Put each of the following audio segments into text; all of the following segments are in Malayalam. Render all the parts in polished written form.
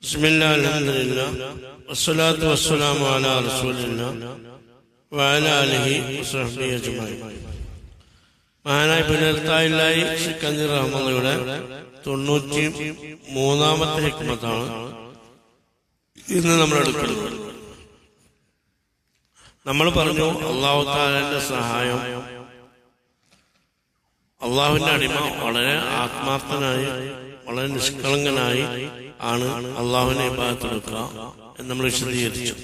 ബിസ്മില്ലാഹിൽ ഹംദുലില്ലാഹ് വസ്സലാത്തു വസ്സലാമു അലാ റസൂലില്ലാഹ് വഅലാ ആലിഹി വസഹ്ബിഹി അജ്മഈൻ. മഹാനായ ബിനൽത്തായില്ലാഹി സിക്കന്ദി റഹ്മത്തുള്ളാഹിയുടെ 93ാമത്തെ ഹിക്മത്താണ് ഇന്ന് നമ്മൾ എടുക്കുന്നത്. നമ്മൾ പറഞ്ഞു അല്ലാഹു തആലയുടെ സഹായം, അള്ളാഹുവിന്റെ അടിമ വളരെ ആത്മാർത്ഥനായി വളരെ നിഷ്കളങ്കനായി ആണ് അള്ളാഹുവിനെ ഇബാദത്തെടുക്കുക എന്ന് നമ്മൾ വിശദീകരിച്ചു.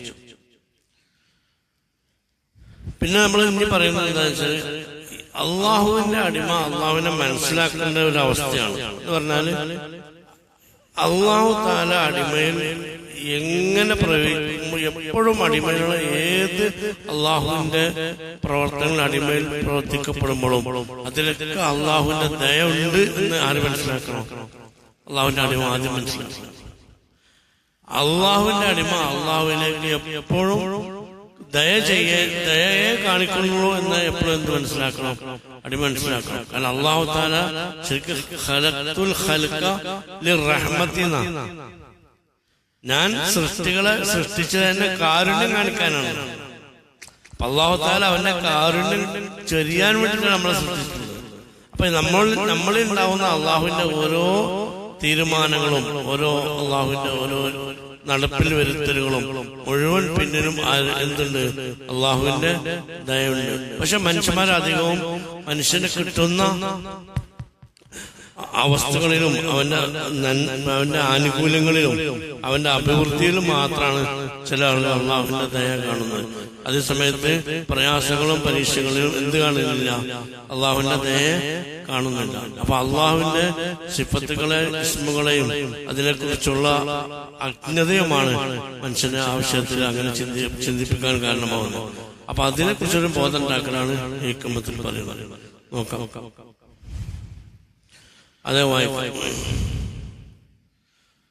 പിന്നെ നമ്മൾ ഇനി പറയുന്നത് എന്താണെന്ന് വെച്ചാൽ അള്ളാഹുവിന്റെ അടിമ അള്ളാഹുവിനെ മനസ്സിലാക്കേണ്ട ഒരു അവസ്ഥയാണ്. എന്ന് പറഞ്ഞാല് അള്ളാഹു തആല അടിമയിൽ എങ്ങനെ പ്രവർത്തിക്കുമ്പോൾ എപ്പോഴും അടിമയുടെ ഏത് അള്ളാഹുവിന്റെ പ്രവർത്തനങ്ങൾ അടിമയിൽ പ്രവർത്തിക്കപ്പെടുമ്പോഴും അതിലൊക്കെ അള്ളാഹുവിന്റെ ദയ ഉണ്ട് എന്ന് ആര് മനസ്സിലാക്കണം? അള്ളാഹുവിന്റെ അടിമ ആദ്യം മനസ്സിലാക്കണം. അള്ളാഹുവിന്റെ അടിമ അള്ളാഹുവിലേക്ക് എപ്പോഴും ദയയെ കാണിക്കുന്നുള്ളൂ എന്ന് എപ്പോഴും എന്ത് മനസ്സിലാക്കണം? അടിമ മനസ്സിലാക്കണം. കാരണം അള്ളാഹു തആല ശരിക്കും ഖലഖ്തുൽ ഖൽഖ ലിർറഹ്മത്തി എന്നാണ്. ഞാൻ സൃഷ്ടികളെ സൃഷ്ടിച്ചത് തന്നെ കാരുണ്യം കാണിക്കാനാണ്. അപ്പൊ അല്ലാഹു തആല അവന്റെ കാരുണ്യം ചൊരിയാൻ വേണ്ടിയിട്ടാണ് നമ്മളെ സൃഷ്ടിച്ചത്. അപ്പൊ നമ്മളിൽ ഉണ്ടാവുന്ന അള്ളാഹുവിന്റെ ഓരോ തീരുമാനങ്ങളും ഓരോ അള്ളാഹുവിന്റെ ഓരോ നടപ്പിൽ വരുത്തലുകളും മുഴുവൻ പിന്നിലും എന്തുണ്ട്? അള്ളാഹുവിന്റെ ദയവുണ്ട്. പക്ഷെ മനുഷ്യന്മാരധികവും മനുഷ്യന് കിട്ടുന്ന അവസ്ഥകളിലും അവന്റെ ആനുകൂല്യങ്ങളിലും അവന്റെ അഭിവൃദ്ധിയിലും മാത്രമാണ് ചില ആളുകൾ അള്ളാഹുവിന്റെ ദയ കാണുന്നത്. അതേസമയത്ത് പ്രയാസങ്ങളും പരീക്ഷകളിലും എന്ത് കാണുന്നില്ല? അള്ളാഹുവിന്റെ ദയ കാണുന്നില്ല. അപ്പൊ അള്ളാഹുവിന്റെ സിഫത്തുകളെ ഇസ്മുകളെയും അതിനെക്കുറിച്ചുള്ള അജ്ഞതയുമാണ് മനുഷ്യന്റെ ആവശ്യത്തിൽ അങ്ങനെ ചിന്തിപ്പിക്കാൻ കാരണമാകുന്നത്. അപ്പൊ അതിനെക്കുറിച്ചൊരു ബോധം ഉണ്ടാക്കലാണ് ഈ ഹിക്മത്തിൽ പറയുന്നത്. നോക്കാം, അതേ വായിക്കാം.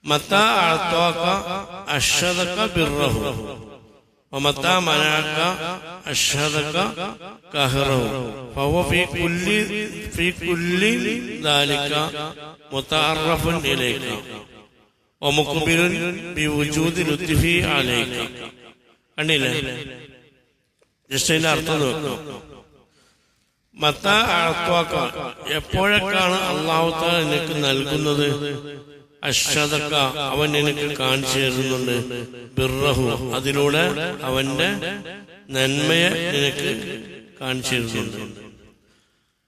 മത്താ അഅ്താക അശ്ഹദക ബിർറഹു വമത്താ മനാക അശ്ഹദക ഖഹറഹു ഫഹുവ ഫീ കുല്ലി ദാലിക മുതഅറഫുൻ ഇലൈക വമുഖ്ബിറുൻ ബിവുജൂദി ലുത്ഫി അലൈക. കണ്ടില്ലേ? ജസ്റ്റ് അതിന്റെ അർത്ഥം നോക്കാം. മത്താ അഅ്താക, എപ്പോഴൊക്കെയാണ് അല്ലാഹു തആല നിനക്ക് നൽകുന്നത്? അശ്ഹദക, അവൻ നിനക്ക് കാണിച്ചു തരുന്നുണ്ട്. ബിർറഹു, അതിലൂടെ അവന്റെ നന്മയെ നിനക്ക് കാണിച്ചു തരുന്നുണ്ട്.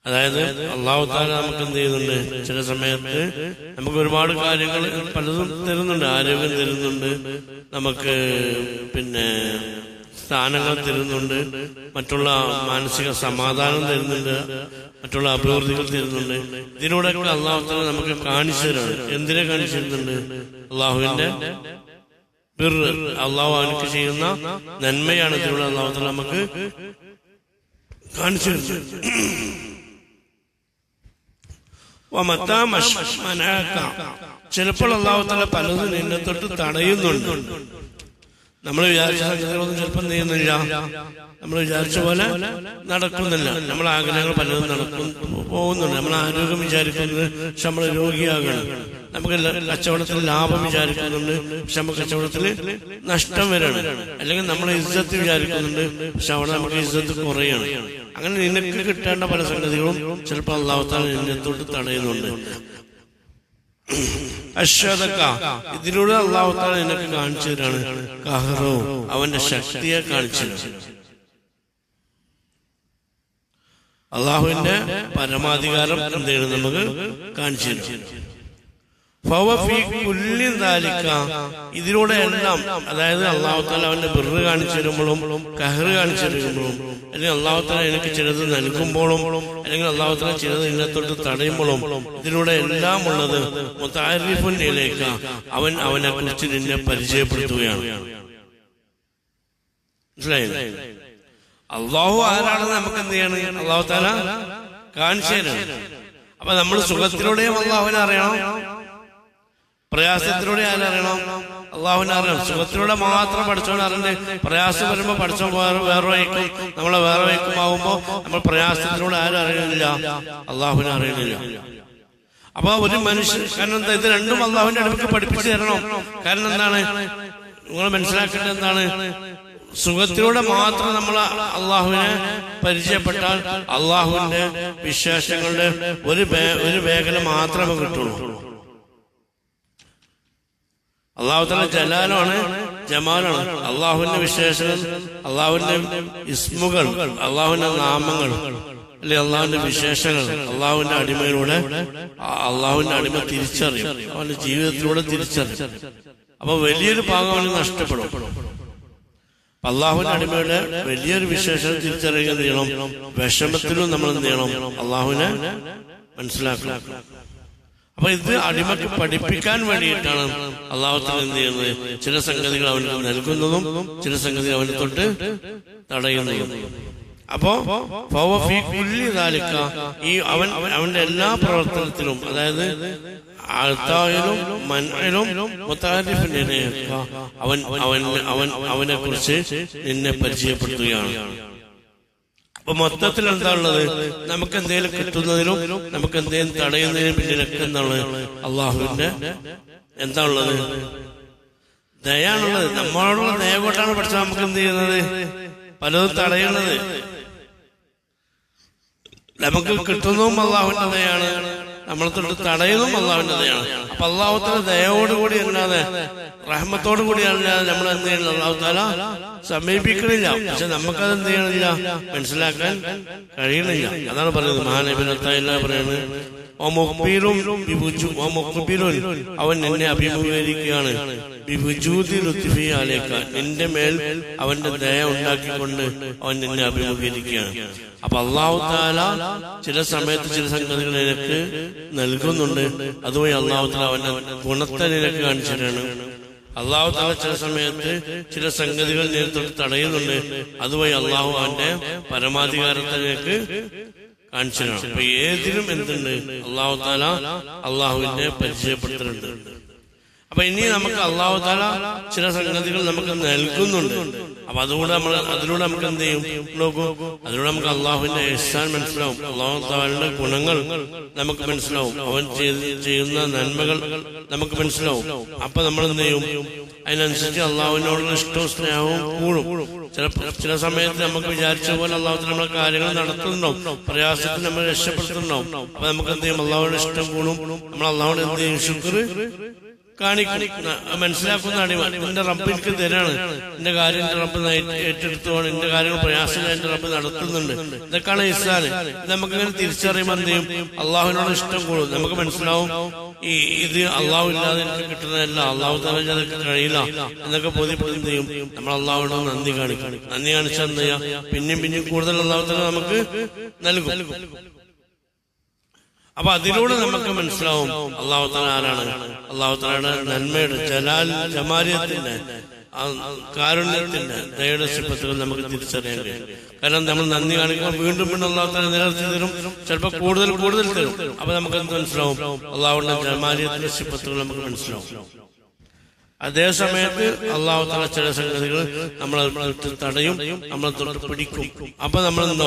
അതായത് അല്ലാഹു തആല നമുക്ക് എന്ത് ചെയ്യുന്നുണ്ട്? ചില സമയത്ത് നമുക്ക് ഒരുപാട് കാര്യങ്ങൾ പലതും തരുന്നുണ്ട്. ആരോഗ്യം തരുന്നുണ്ട്, നമുക്ക് പിന്നെ സ്ഥാനങ്ങൾ തരുന്നുണ്ട്, മറ്റുള്ള മാനസിക സമാധാനം തരുന്നുണ്ട്, മറ്റുള്ള അഭിവൃദ്ധികൾ തരുന്നുണ്ട്. ഇതിലൂടെ കൂടെ അല്ലാഹു തആല നമുക്ക് കാണിച്ചു തരാണ്. എന്തിനെ കാണിച്ചു തരുന്നുണ്ട്? അള്ളാഹുവിന്റെ ബിർ, അള്ളാഹു അവനക്ക് ചെയ്യുന്ന നന്മയാണ് ഇതിലൂടെ അല്ലാഹു തആല നമുക്ക് കാണിച്ചു തരുന്നത്. ചിലപ്പോൾ അല്ലാഹു തആല പലതും നിന്നെ തൊട്ട് തടയുന്നുണ്ട്. നമ്മൾ വിചാരിച്ച സംഗതികളൊന്നും ചിലപ്പോൾ ചെയ്യുന്നില്ല, നമ്മൾ വിചാരിച്ച പോലെ നടക്കുന്നില്ല. നമ്മളെ ആഗ്രഹങ്ങൾ പലതും പോകുന്നുണ്ട്. നമ്മൾ ആരോഗ്യം വിചാരിക്കുന്നത് പക്ഷെ നമ്മൾ രോഗിയാകണം. നമുക്ക് കച്ചവടത്തിൽ ലാഭം വിചാരിക്കുന്നുണ്ട് പക്ഷെ നമുക്ക് കച്ചവടത്തിൽ നഷ്ടം വരണം. അല്ലെങ്കിൽ നമ്മൾ ഇസ്സത്ത് വിചാരിക്കുന്നുണ്ട് പക്ഷെ അവിടെ നമുക്ക് ഇസ്സത്ത് കുറയാണ്. അങ്ങനെ നിനക്ക് കിട്ടേണ്ട പല സംഗതികളും ചിലപ്പോൾ അല്ലാഹു തആല നിന്നെ തൊട്ട് തടയുന്നുണ്ട്. അശ്ഹദക, ഇതിലൂടെ അല്ലാഹു തആല നിനക്ക് കാണിച്ചു തരാണ്. ഖഹറു, അവന്റെ ശക്തിയെ കാണിച്ചു തരാണ്. അള്ളാഹുവിന്റെ പരമാധികാരം എന്താണ് നമുക്ക് കാണിച്ചു തരും. ഫഹുവ ഫീ കുല്ലി ദാലിക, ഇതിലൂടെ എല്ലാം, അതായത് അല്ലാഹു തആല അവന്റെ ബിർറ് കാണിച്ചു തരുമ്പോഴും ഖഹർ കാണിച്ചു തരുമ്പോഴും, അല്ലെങ്കിൽ അല്ലാഹു തആല എനിക്ക് ചിലത് നൽകുമ്പോഴും, അല്ലെങ്കിൽ അല്ലാഹു തആല ചിലത് നിന്നെ തൊട്ട് തടയുമ്പോഴും, ഇതിലൂടെ എല്ലാം ഉള്ളത് മുതഅരിഫുൻ ഇലൈക, അവൻ അവനെ കുറിച്ച് നിന്നെ പരിചയപ്പെടുത്തുകയാണ്. മനസ്സിലായില്ലേ? അള്ളാഹു ആരാണെന്ന് നമുക്ക് എന്ത് ചെയ്യണം? അല്ലാഹു തആല കാണിച്ചു തരാണ്. അപ്പൊ നമ്മൾ സുഖത്തിലൂടെയും അള്ളാഹുവിനെ അറിയണം, പ്രയാസത്തിലൂടെ ആരറിയണം? അള്ളാഹുവിനെ അറിയണം. സുഖത്തിലൂടെ മാത്രം പഠിച്ചോണ്ട് അറിഞ്ഞ് പ്രയാസം വരുമ്പോ പഠിച്ചോ വേറെ വയ്ക്കും, നമ്മളെ വേറെ വയ്ക്കുമാകുമ്പോ നമ്മൾ പ്രയാസത്തിലൂടെ ആരും അറിയുന്നില്ല, അള്ളാഹുവിനെ അറിയുന്നില്ല. അപ്പൊ ഒരു മനുഷ്യൻ, കാരണം എന്താ, ഇത് രണ്ടും അള്ളാഹുവിന്റെ അടുത്ത് പഠിപ്പിച്ചു തരണം. കാരണം എന്താണ്, നിങ്ങൾ മനസ്സിലാക്കേണ്ടത് എന്താണ്, സുഖത്തിലൂടെ മാത്രം നമ്മൾ അള്ളാഹുവിനെ പരിചയപ്പെട്ടാൽ അള്ളാഹുവിന്റെ വിശേഷങ്ങളുടെ ഒരു മേഖല മാത്രമേ കിട്ടുള്ളൂ. അള്ളാഹു തആല ജലാലാണ്, ജമാലാണ്. അള്ളാഹുവിന്റെ വിശേഷങ്ങൾ, അള്ളാഹുവിന്റെ ഇസ്മുകൾ, അള്ളാഹുവിന്റെ നാമങ്ങൾ, അല്ലെ അള്ളാഹുവിന്റെ വിശേഷങ്ങൾ അള്ളാഹുവിന്റെ അടിമയിലൂടെ അള്ളാഹുവിന്റെ അടിമ തിരിച്ചറിയും, അവന്റെ ജീവിതത്തിലൂടെ തിരിച്ചറിയും. അപ്പൊ വലിയൊരു ഭാഗം അവന് നഷ്ടപ്പെടും. അള്ളാഹുവിന്റെ അടിമയുടെ വലിയൊരു വിശേഷം തിരിച്ചറിയുക എന്ത് ചെയ്യണം, വിഷമത്തിലും നമ്മൾ എന്ത് ചെയ്യണം, അള്ളാഹുവിനെ മനസ്സിലാക്കണം. അപ്പൊ ഇത് അടിമക്ക് പഠിപ്പിക്കാൻ വേണ്ടിയിട്ടാണ് അള്ളാഹു തആല എന്ത് ചെയ്യുന്നത്, ചില സംഗതികൾ അവന് നൽകുന്നതും ചില സംഗതികൾ അവന് തൊട്ട് തടയുന്നതും. അപ്പോ ഈ അവന്റെ എല്ലാ പ്രവർത്തനത്തിലും, അതായത് ആൾത്തായാലും മൻഇലും മുതഅരിഫിനെ അവനെ കുറിച്ച് നിന്നെ പരിചയപ്പെടുത്തുകയാണ്. അപ്പൊ മൊത്തത്തിൽ എന്താ ഉള്ളത്, നമുക്ക് എന്തെങ്കിലും കിട്ടുന്നതിനും നമുക്ക് എന്തെങ്കിലും തടയുന്നതിനും പിന്നിലൊക്കെ എന്താണ് അള്ളാഹുവിന്റെ എന്താ ഉള്ളത്, ദയാണുള്ളത്. നമ്മളോടുള്ള ദയ കൊണ്ടാണ് പഠിച്ചത് നമുക്ക് എന്ത് ചെയ്യുന്നത്, പലതും തടയുന്നത്. നമുക്ക് കിട്ടുന്നതും അള്ളാഹുവിന്റെ ദയാണ്, നമ്മളെ തൊട്ട് തടയുന്നതും അള്ളാഹുവിന്റെ ദയാണ്. അപ്പൊ അള്ളാഹു തആല ദയോടുകൂടി അല്ലാതെ, റഹ്മത്തോടു കൂടി അല്ലാതെ നമ്മൾ എന്ത് ചെയ്യണം, അള്ളാഹു തആല സമീപിക്കണില്ല. പക്ഷെ നമുക്കത് എന്ത് ചെയ്യണില്ല, മനസ്സിലാക്കാൻ കഴിയണില്ല. അതാണ് പറയുന്നത്, മഹാനബി പറയുന്നത്, അവൻ നിന്നെ അഭിമുഖീകരിക്കുകയാണ്, നിന്റെ മേൽ അവന്റെ ദയ ഉണ്ടാക്കിക്കൊണ്ട് അവൻ നിന്നെ അഭിമുഖീകരിക്കുകയാണ്. അപ്പൊ അള്ളാഹു തആല ചില സമയത്ത് ചില സംഗതികൾ നിനക്ക് നൽകുന്നുണ്ട്, അതുവഴി അള്ളാഹു തആല അവന്റെ ഗുണത്തെ നിനക്ക് കാണിച്ചിട്ടാണ്. അള്ളാഹു തആല ചില സമയത്ത് ചില സംഗതികൾ നേരിട്ട് തടയുന്നുണ്ട്, അതുവഴി അള്ളാഹു അവന്റെ പരമാധികാരത്തെ നിനക്ക് കാണിച്ചിട്ടാണ്. അപ്പൊ ഏതിലും എന്തുണ്ട്, അള്ളാഹു തആല അള്ളാഹുവിനെ പരിചയപ്പെടുത്തുന്നുണ്ട്. അപ്പൊ ഇനി നമുക്ക് അള്ളാഹു തആല ചില സംഗതികൾ നമുക്ക് നൽകുന്നുണ്ട്. അപ്പൊ അതിലൂടെ നമുക്ക് എന്ത് ചെയ്യും, നോക്കൂ, അതിലൂടെ നമുക്ക് അള്ളാഹുവിന്റെ ഇഹ്സാൻ മനസ്സിലാവും, അള്ളാഹു തആലയുടെ ഗുണങ്ങൾ നമുക്ക് മനസ്സിലാവും, അവൻ ചെയ്യുന്ന നന്മകൾ നമുക്ക് മനസ്സിലാവും. അപ്പൊ നമ്മൾ എന്ത് ചെയ്യും, അതിനനുസരിച്ച് അള്ളാഹുവിനോടുള്ള ഇഷ്ടവും സ്നേഹവും കൂടും. ചില സമയത്ത് നമുക്ക് വിചാരിച്ച പോലെ അള്ളാഹു നമ്മളെ കാര്യങ്ങൾ നടത്തുന്നുണ്ടാവും, പ്രയാസത്തിൽ നമ്മൾ രക്ഷപ്പെടുത്തുന്നുണ്ടാവും. അപ്പൊ നമുക്ക് എന്ത് ചെയ്യും, അള്ളാഹുവിന്റെ ഇഷ്ടം കൂടും, നമ്മൾ അള്ളാഹുവിനെ എന്ത് ചെയ്യും, ശുക്ർ കാണിക്കും. മനസ്സിലാക്കുന്ന അടിമ, എന്റെ റബ്ബ് എനിക്ക് തരാണ്, എന്റെ കാര്യം എന്റെ റബ്ബ് ഏറ്റെടുത്തുകൊണ്ട് എന്റെ കാര്യങ്ങൾ പ്രയാസങ്ങൾ എന്റെ റബ്ബ് നടത്തുന്നുണ്ട്, ഇതൊക്കെയാണ് ഇഹ്സാൻ. ഇത് നമുക്കിങ്ങനെ തിരിച്ചറിയുമ്പോൾ എന്ത് ചെയ്യും, അള്ളാഹുവിനോട് ഇഷ്ടം കൂടും. നമുക്ക് മനസ്സിലാവും, ഇത് അള്ളാഹു ഇല്ലാതെ എനിക്ക് കിട്ടുന്നതല്ല, അള്ളാഹു തആല അതൊക്കെ കഴിയില്ല എന്നൊക്കെ ബോധ്യപ്പെടും. എന്ത് ചെയ്യും, നമ്മൾ അള്ളാഹുവിനോട് നന്ദി കാണിക്കും. നന്ദി കാണിച്ചാൽ എന്ത് ചെയ്യാം, പിന്നെയും കൂടുതൽ അള്ളാഹു തആല നമുക്ക് നൽകും. അപ്പൊ അതിലൂടെ നമുക്ക് മനസ്സിലാവും അള്ളാഹു തആല ആരാണ്, അള്ളാഹു തആലയുടെ നന്മയുടെ ജമാലിയത്തിന്റെ, കാരുണ്യത്തിന്റെ, ദയയുടെ സിഫത്തുകൾ നമുക്ക് തിരിച്ചറിയാൻ കഴിയും. കാരണം നമ്മൾ നന്ദി കാണിക്കുമ്പോൾ വീണ്ടും അള്ളാഹു തആല നിലനിർത്തി തരും, ചിലപ്പോൾ കൂടുതൽ തരും. അപ്പൊ നമുക്ക് എന്ത് മനസ്സിലാവും, അള്ളാഹുവിന്റെ ജമാലിയത്തിന്റെ സിഫത്തുകൾ നമുക്ക് മനസ്സിലാവും. അതേ സമയത്ത് അള്ളാഹു തആല ചില സംഗതികൾ നമ്മളെ തടയും, നമ്മളെ തൊട്ട് പിടിക്കും. അപ്പൊ നമ്മളെന്ത്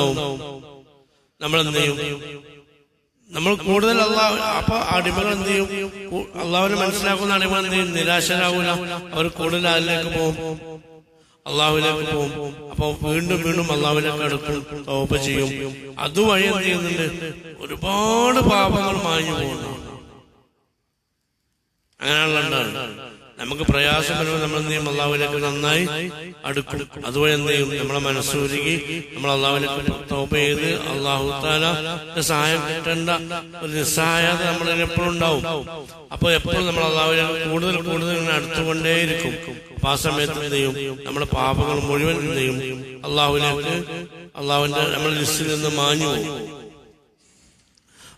ചെയ്യും, നമ്മൾ കൂടുതൽ അപ്പൊ അടിമകൾ എന്ത് ചെയ്യും, അള്ളാഹുവിനെ മനസ്സിലാക്കുന്ന അടിമകൾ എന്ത് ചെയ്യും, നിരാശരാകൂല, അവർ കൂടുതൽ അതിലേക്ക് പോകും, അള്ളാഹുവിലേക്ക് പോകും. അപ്പൊ വീണ്ടും അള്ളാഹുവിലേക്ക് അടുക്കും, തൗബ ചെയ്യും. അതുവഴി എന്ത് ചെയ്യുന്നുണ്ട്, ഒരുപാട് പാപങ്ങൾ മാഞ്ഞു പോകുന്നു. അങ്ങനെയുള്ള നമുക്ക് പ്രയാസം വരുമ്പോൾ നമ്മൾ എന്ത് ചെയ്യും, അള്ളാഹുവിലേക്ക് നന്നായി അടുക്കും. അതുവഴി എന്ത് ചെയ്യും, നമ്മളെ മനസ്സൊരുക്കി നമ്മൾ അള്ളാഹുവിലേക്ക് തൗബ ചെയ്ത് അള്ളാഹു തആലയുടെ സഹായം കിട്ടേണ്ട ഒരു നിസ്സഹായത നമ്മളിൽ എപ്പോഴും ഉണ്ടാവും. അപ്പൊ എപ്പോഴും നമ്മൾ അള്ളാഹുവിലേക്ക് കൂടുതൽ ഇങ്ങനെ അടുത്തുകൊണ്ടേയിരിക്കും. അപ്പൊ ആ സമയത്ത് എന്ത് ചെയ്യും, നമ്മുടെ പാപങ്ങൾ മുഴുവൻ എന്ത് ചെയ്യും, അള്ളാഹുവിന്റെ നമ്മുടെ ലിസ്റ്റിൽ നിന്ന് മാഞ്ഞു പോകും.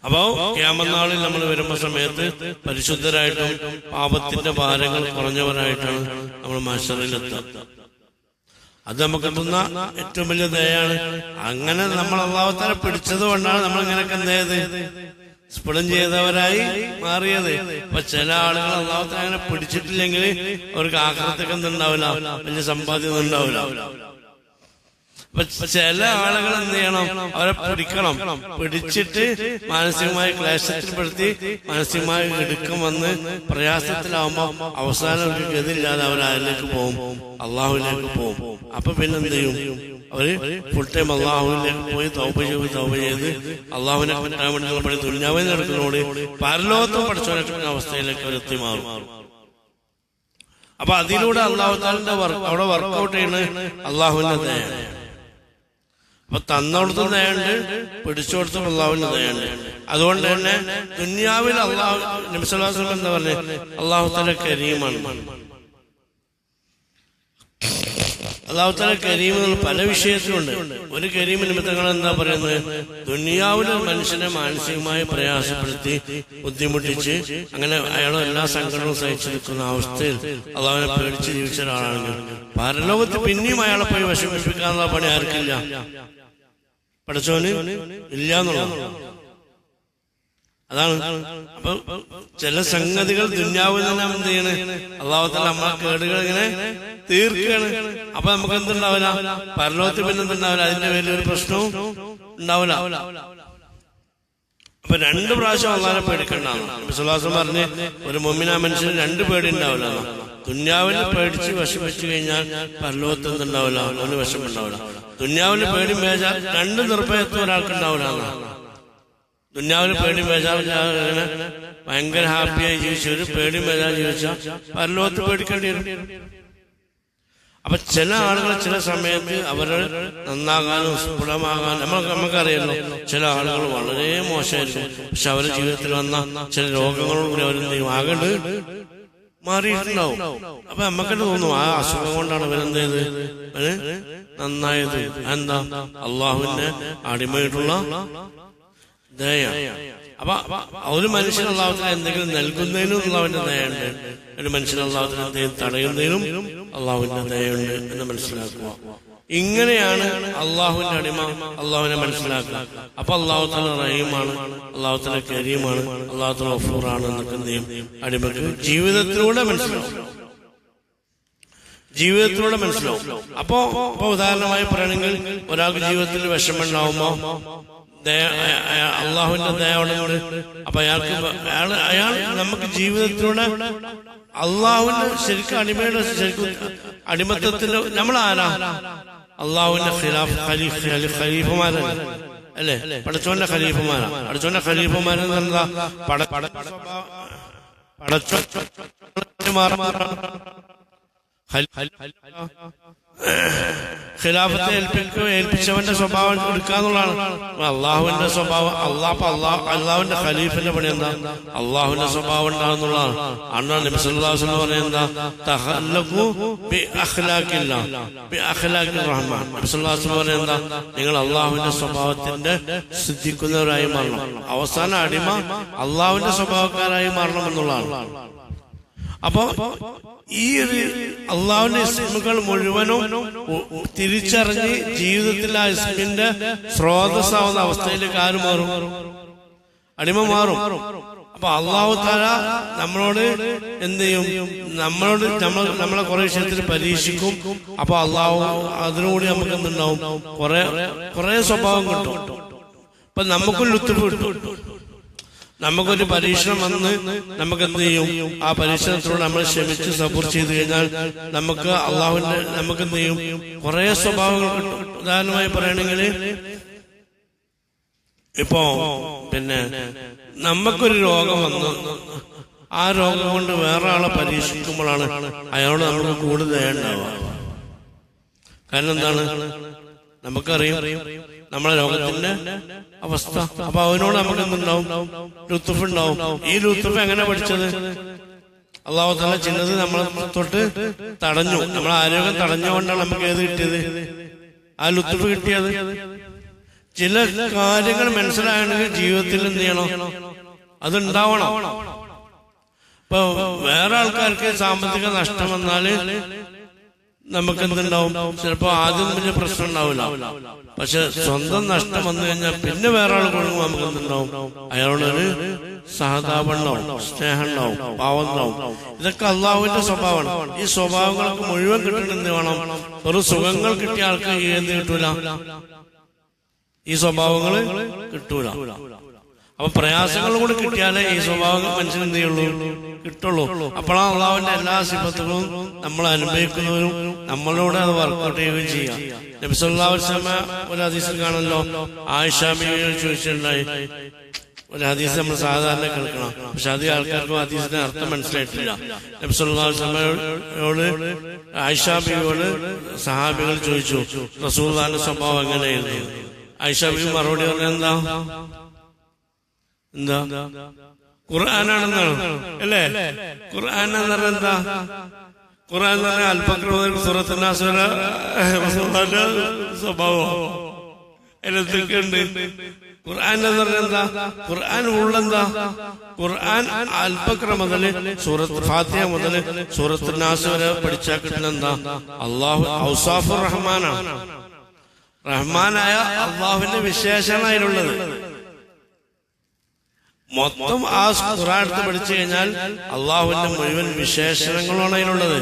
അപ്പോ ഖിയാമത്ത് നാളിൽ നമ്മൾ വരുമ്പോ സമയത്ത് പരിശുദ്ധരായിട്ടും പാപത്തിന്റെ ഭാരങ്ങൾ കുറഞ്ഞവരായിട്ടാണ് നമ്മൾ മഹ്ശറിലെത്തുക. അത് നമുക്ക് കിട്ടുന്ന ഏറ്റവും വലിയ ദയാണ്. അങ്ങനെ നമ്മൾ അല്ലാഹു തആല പിടിച്ചത് കൊണ്ടാണ് നമ്മൾ ഇങ്ങനെയൊക്കെ എന്ത് ചെയ്ത് സ്ഫുടം ചെയ്തവരായി മാറിയത്. അപ്പൊ ചില ആളുകൾ അല്ലാഹു തആല അങ്ങനെ പിടിച്ചിട്ടില്ലെങ്കിൽ അവർക്ക് ആഖിറത്തൊക്കെ എന്തുണ്ടാവില്ല, വലിയ സമ്പാദ്യം ഒന്നും ഉണ്ടാവില്ല. അപ്പൊ ചില ആളുകൾ എന്ത് ചെയ്യണം, അവരെ പിടിക്കണം, പിടിച്ചിട്ട് മാനസികമായി ക്ലേശത്തിൽപ്പെടുത്തി മാനസികമായി ഇടുക്കം വന്ന് പ്രയാസത്തിലാവുമ്പോ അവസാനം ഒരു ഗതിയില്ലാതെ അവർ അതിലേക്ക് പോകും, അള്ളാഹുവിലേക്ക് പോകും. അപ്പൊ പിന്നെന്ത് ചെയ്യും, അവര് ഫുൾ ടൈം അള്ളാഹുവിലേക്ക് പോയി തൗബ ചെയ്ത് അള്ളാഹുവിനെ കിട്ടാൻ വേണ്ടി പണി ദുനിയാവിൽ നടക്കുന്നതോട് പരലോകത്തും പഠിച്ചവനെ അവസ്ഥയിലേക്ക് അവർ എത്തി മാറും. അപ്പൊ അതിലൂടെ അള്ളാഹു താലിന്റെ അവിടെ വർക്കൗട്ട് ചെയ്യുന്നത് അള്ളാഹുവിന്റെ ദയാണ്. അപ്പൊ തന്നോടത്തും ദയുണ്ട്, പിടിച്ചോടത്തും അള്ളാഹുവിന്റെ ദയുണ്ട്. അതുകൊണ്ട് തന്നെ ദുനിയാവിൽ അള്ളാഹു നബി സല്ലല്ലാഹു അലൈഹി വസല്ലം എന്താ പറഞ്ഞത്, അള്ളാഹു താല കരീമാണ്. അള്ളാഹു താല കരീം പല വിഷയത്തിലുണ്ട്. ഒരു കരീം നിമിത്തങ്ങൾ എന്താ പറയുന്നത്, ദുനിയാവിലെ മനുഷ്യനെ മാനസികമായി പ്രയാസപ്പെടുത്തി ബുദ്ധിമുട്ടിച്ച് അങ്ങനെ അയാളെ എല്ലാ സങ്കടവും സഹിച്ചു നിൽക്കുന്ന അവസ്ഥയിൽ അള്ളാഹുവിനെ പേടിച്ച് ജീവിച്ച ഒരാളാണെങ്കിൽ പരലോകത്ത് പിന്നെയും അയാളെ പോയി വിഷമിപ്പിക്കാനുള്ള പണി ആർക്കില്ല, പഠിച്ചവന് ഇല്ല എന്നുള്ളതാണ്. അതാണ്. അപ്പൊ ചില സംഗതികൾ ദുനിയാവിൽ തന്നെ എന്ത് ചെയ്യണേ, അള്ളാഹു തആല നമ്മളെ കേടുകൾ ഇങ്ങനെ തീർക്കുകയാണ്. അപ്പൊ നമുക്ക് എന്തുണ്ടാവില്ല, പരലോകത്തിൽ പിന്നെ എന്തുണ്ടാവില്ല, അതിന്റെ പേരിൽ ഒരു പ്രശ്നവും ഉണ്ടാവില്ല. അപ്പൊ 2 പ്രാവശ്യം അള്ളാഹനെ പേടിക്കണ്ടാണ് വിശ്വാസം പറഞ്ഞ്, ഒരു മുഅ്മിനാ മനുഷ്യന് 2 പേടി ഉണ്ടാവില്ല. ദുനിയാവിൽ പേടിച്ച് വിഷമിച്ചു കഴിഞ്ഞാൽ പരലോകത്ത് എന്തുണ്ടാവില്ല, അവന് വിഷമുണ്ടാവില്ല. ദുനിയാവിൽ പേടി മേജാൽ 2 നിർഭയത്വം ഒരാൾക്കുണ്ടാവില്ല. ദുനിയാവിൽ പേടി മേജാൽ ഭയങ്കര ഹാപ്പിയായി ജീവിച്ച ഒരു പേടി മേജാൽ ജീവിച്ചാൽ പരലോകത്ത് പേടിക്കേണ്ടി വരും. അപ്പൊ ചില ആളുകൾ ചില സമയത്ത് അവരെ നന്നാകാനും സ്ഫുടമാകാനും നമുക്കറിയാലോ, ചില ആളുകൾ വളരെ മോശമായിരിക്കും, പക്ഷെ അവരുടെ ജീവിതത്തിൽ വന്ന ചില രോഗങ്ങളോടുകൂടി അവരെന്തെയും ആകണ്ട് മാറിയിട്ടുണ്ടാവും. അപ്പൊ നമുക്കെന്നെ തോന്നും ആ അസുഖം കൊണ്ടാണ് അവരെന്ത് ചെയ്ത് നന്നായത്. എന്താ, അള്ളാഹുവിന്റെ അടിമയായിട്ടുള്ള ദയ. അപ്പൊ ഒരു മനുഷ്യൻ അള്ളാഹുവിന് എന്തെങ്കിലും നൽകുന്നതിനും അള്ളാഹുവിന്റെ ദയുണ്ട്, ഒരു മനുഷ്യൻ അള്ളാഹുവിന് എന്തെങ്കിലും തടയുന്നതിനും അള്ളാഹുവിന്റെ ദയുണ്ട് എന്ന് മനസ്സിലാക്കുക. ഇങ്ങനെയാണ് അള്ളാഹുവിന്റെ അടിമ അള്ളാഹുവിനെ മനസ്സിലാക്കുക. അപ്പൊ അള്ളാഹു തആല റഹീമാണ്, അള്ളാഹു തആല കരീമാണ്, അള്ളാഹു തആല ഗഫൂറാണ് എന്നൊക്കെ എന്ത് ചെയ്യും, അടിമക്ക് ജീവിതത്തിലൂടെ മനസ്സിലാവും, ജീവിതത്തിലൂടെ മനസ്സിലാവും. അപ്പൊ ഉദാഹരണമായി പറയണമെങ്കിൽ ഒരാൾക്ക് ജീവിതത്തിൽ വിഷമമുണ്ടാവുമ്പോ അള്ളാഹുവിന്റെ ദയോട്, അപ്പൊ അയാൾ നമുക്ക് ജീവിതത്തിലൂടെ അള്ളാഹുവിന്റെ ശരിക്കും അടിമയുടെ ശരിക്കും അടിമത്തത്തിന്റെ നമ്മൾ ആരാ, അള്ളാഹുവിന്റെ ഖലീഫമാരാണ് അല്ലെ, പടച്ചോന്റെ ഖലീഫമാരാണ്. പടച്ചോന്റെ ഖലീഫമാരെന്ന് എന്താ, ഖിലാഫത്തെ ഏൽപ്പിച്ചവന്റെ സ്വഭാവം എടുക്കാന്നുള്ളതാണ് അള്ളാഹുവിന്റെ സ്വഭാവം. അള്ളാഹുവിന്റെ ഖലീഫിന്റെ പണി എന്താ, അള്ളാഹുവിന്റെ സ്വഭാവം ഉണ്ടാകുന്നുള്ളതാണ്. അന്നാണ് നബി സല്ലല്ലാഹു അലൈഹി വസല്ലം പറയുന്നത്, തഖല്ലഖു ബി അഖ്ലാഖില്ലാ ബി അഖ്ലാഖിർ റഹ്മാൻ. നബി സല്ലല്ലാഹു അലൈഹി വസല്ലം പറയുന്നത് എന്താ, നിങ്ങൾ അള്ളാഹുവിന്റെ സ്വഭാവത്തിന്റെ ശ്രദ്ധിക്കുന്നവരായി മാറണം. അവസാന അടിമ അള്ളാഹുവിന്റെ സ്വഭാവക്കാരായി മാറണം എന്നുള്ളതാണ്. അപ്പൊ ഈ ഒരു അള്ളാഹുവിന്റെ ഇസ്മുകൾ മുഴുവനും തിരിച്ചറിഞ്ഞ് ജീവിതത്തിൽ ആ ഇസ്മിന്റെ സ്രോതസ്സാവുന്ന അവസ്ഥയിലേക്ക് ആര് മാറും, അടിമ മാറും. അപ്പൊ അള്ളാഹു തആല നമ്മളോട് എന്ത് ചെയ്യും, നമ്മളെ കുറെ വിഷയത്തിൽ പരീക്ഷിക്കും. അപ്പൊ അള്ളാഹു അതിനുകൂടി നമുക്ക് എന്തുണ്ടാവും, കുറെ സ്വഭാവം കിട്ടും. അപ്പൊ നമുക്കൊരു ലുത്ഫ് കിട്ടും. നമുക്കൊരു പരീക്ഷണം വന്ന് നമുക്ക് എന്ത് ചെയ്യും, ആ പരീക്ഷണത്തിലൂടെ നമ്മൾ ക്ഷമിച്ച് സബൂർ ചെയ്ത് കഴിഞ്ഞാൽ നമുക്ക് അള്ളാഹുവിന്റെ നമുക്ക് എന്ത് ചെയ്യും, കുറെ സ്വഭാവങ്ങൾ കിട്ടും. ഉദാഹരണമായി പറയണെങ്കിൽ ഇപ്പോ പിന്നെ നമുക്കൊരു രോഗം വന്നു, ആ രോഗം കൊണ്ട് വേറെ ആളെ പരീക്ഷിക്കുമ്പോഴാണ് അയാളോട് നമുക്ക് കൂടുതൽ ദയുണ്ടാവുക. കാരണം എന്താണ്, നമുക്കറിയാം നമ്മളെ രോഗത്തിന്റെ അവസ്ഥ. അപ്പൊ അവനോട് നമുക്ക് എന്തുണ്ടാവും, ലുത്ഫ് ഉണ്ടാവും. ഈ ലുത്ഫ് എങ്ങനെ പഠിച്ചത്, അള്ളാഹു തആല ചിലത് നമ്മളെ തൊട്ട് തടഞ്ഞു, നമ്മളെ ആരോഗ്യം തടഞ്ഞുകൊണ്ടാണ് നമുക്ക് ഏത് കിട്ടിയത്, ആ ലുത്ഫ് കിട്ടിയത്. ചില കാര്യങ്ങൾ മനസ്സിലാകണമെങ്കിൽ ജീവിതത്തിൽ എന്ത് ചെയ്യണം, അതുണ്ടാവണം. ഇപ്പൊ വേറെ ആൾക്കാർക്ക് സാമ്പത്തിക നഷ്ടം വന്നാല് നമുക്ക് എന്തുണ്ടാവും? ചിലപ്പോ ആദ്യം വലിയ പ്രശ്നം ഉണ്ടാവില്ല, പക്ഷെ സ്വന്തം നഷ്ടം വന്നു കഴിഞ്ഞാൽ പിന്നെ വേറെ ആൾ കൊടുക്കുമ്പോൾ നമുക്ക് എന്തുണ്ടാവും? അയാളോടൊരു സഹതാപം ഉണ്ടാവും, സ്നേഹം ഉണ്ടാവും, പാവം ഉണ്ടാവും. ഇതൊക്കെ അള്ളാഹുവിന്റെ സ്വഭാവമാണ്. ഈ സ്വഭാവങ്ങൾക്ക് മുഴുവൻ കിട്ടുന്നത് വേണം. ഒരു സുഖങ്ങൾ കിട്ടിയ ആൾക്ക് എന്ത് കിട്ടൂല? ഈ സ്വഭാവങ്ങള് കിട്ടൂല. അപ്പൊ പ്രയാസങ്ങൾ കൂടി കിട്ടിയാലേ ഈ സ്വഭാവങ്ങൾ മനുഷ്യൻ എന്ത് ചെയ്യുള്ളൂ? കിട്ടുള്ളൂ. അപ്പോഴാണ് അള്ളാഹുവിന്റെ എല്ലാ സിഫത്തുകളും നമ്മൾ അനുഭവിക്കുന്നവരും നമ്മളോട് അത് വർക്കൗട്ട് ചെയ്യുകയും ചെയ്യാം. നബി സല്ലല്ലാഹു അലൈഹി വസല്ലം ഒരു ഹദീസിൽ കാണല്ലോ, ആയിഷ ബീവിയോട് ചോദിച്ചിട്ടുണ്ടായി. ഒരു ഹദീസ് നമ്മൾ സാധാരണ കേൾക്കണം, പക്ഷെ അധികം ആൾക്കാർക്കും ഹദീസിന്റെ അർത്ഥം മനസ്സിലായിട്ടില്ല. നബി സല്ലല്ലാഹു അലൈഹി വസല്ലമയോട് ആയിഷ ബീവിയോട് സഹാബികൾ ചോദിച്ചു, റസൂലുള്ളാഹിന്റെ സ്വഭാവം എങ്ങനെയായിരുന്നു? ആയിഷ ബീവി മറുപടി പറഞ്ഞ എന്താ? ഖുർആനാണെന്നാണ് അല്ലേ? ഖുർആൻ എന്ന് പറഞ്ഞാൽ എന്താ? ഖുർആൻ എന്ന് പറഞ്ഞാൽ അൽബഖറ സൂറത്തുൽ നാസ് വരെ റസൂലുള്ളാഹിന്റെ സ്വഭാവം എന്തൊക്കെയുണ്ട്? ഖുർആൻ എന്ന് പറഞ്ഞാൽ എന്താ? ഖുർആൻ ഉള്ളെന്താ? ഖുർആൻ അൽബഖറ മുതൽ സൂറത്ത് ഫാത്തിഹ മുതൽ സൂറത്തുൽ നാസ് വരെ പഠിച്ചാൽ കിട്ടുന്ന എന്താ? അല്ലാഹു ഔസാഫുർ റഹ്മാനാണ്. റഹ്മാനായ അള്ളാഹുവിന്റെ വിശേഷണമായിട്ടുള്ളത്. മൊത്തം ആ ഖുർആൻ എടുത്ത് പഠിച്ചു കഴിഞ്ഞാൽ അള്ളാഹുവിന്റെ മുഴുവൻ വിശേഷണങ്ങളാണ് അതിനുള്ളത്.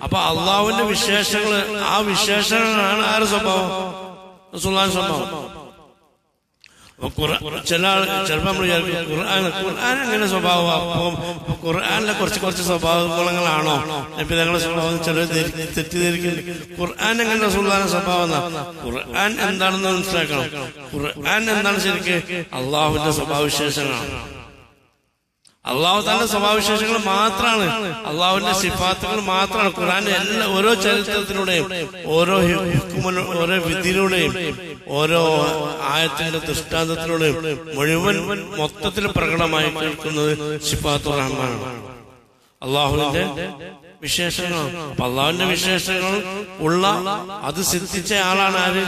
അപ്പൊ അള്ളാഹുവിന്റെ വിശേഷങ്ങൾ, ആ വിശേഷങ്ങളാണ് ആരുടെ സ്വഭാവം? റസൂലുള്ളാഹിന്റെ സ്വഭാവം. ചില ആൾ ചിലപ്പോ നമ്മൾ വിചാരിക്കും ഖുർആൻ എങ്ങനെ സ്വഭാവം? ഖുർആനിലെ കുറച്ച് സ്വഭാവ ഗുണങ്ങളാണോ ഇപ്പൊ ഞങ്ങളുടെ സ്വഭാവം? ചിലർ തെറ്റിദ്ധരിക്കുന്നുണ്ട്. ഖുർആൻ എങ്ങനെ റസൂലുള്ളാഹിന്റെ സ്വഭാവം എന്നാ? ഖുർആൻ എന്താണെന്ന് മനസ്സിലാക്കണം. ഖുർആൻ എന്താണ് ശരിക്ക്? അള്ളാഹുവിന്റെ സ്വഭാവവിശേഷങ്ങളാണ്. അള്ളാഹു തന്റെ സ്വഭാവവിശേഷങ്ങൾ മാത്രമാണ്, അള്ളാഹുവിന്റെ സിഫാത്തുകൾ മാത്രമാണ്. ഖുർആന്റെ എല്ലാ ഓരോ ചരിത്രത്തിലൂടെയും ഓരോ ഓരോ വിധിയിലൂടെയും ഓരോ ആയത്തിന്റെ ദൃഷ്ടാന്തത്തിലൂടെയും മുഴുവൻ മൊത്തത്തിൽ പ്രകടമായി കേൾക്കുന്നത് സിഫാത്തുർ റഹ്മാനാണ്, അള്ളാഹുവിന്റെ വിശേഷങ്ങളാണ്. അപ്പൊ അള്ളാഹുവിന്റെ വിശേഷങ്ങൾ ഉള്ള അത് സിദ്ധിച്ച ആളാണ് ആര്?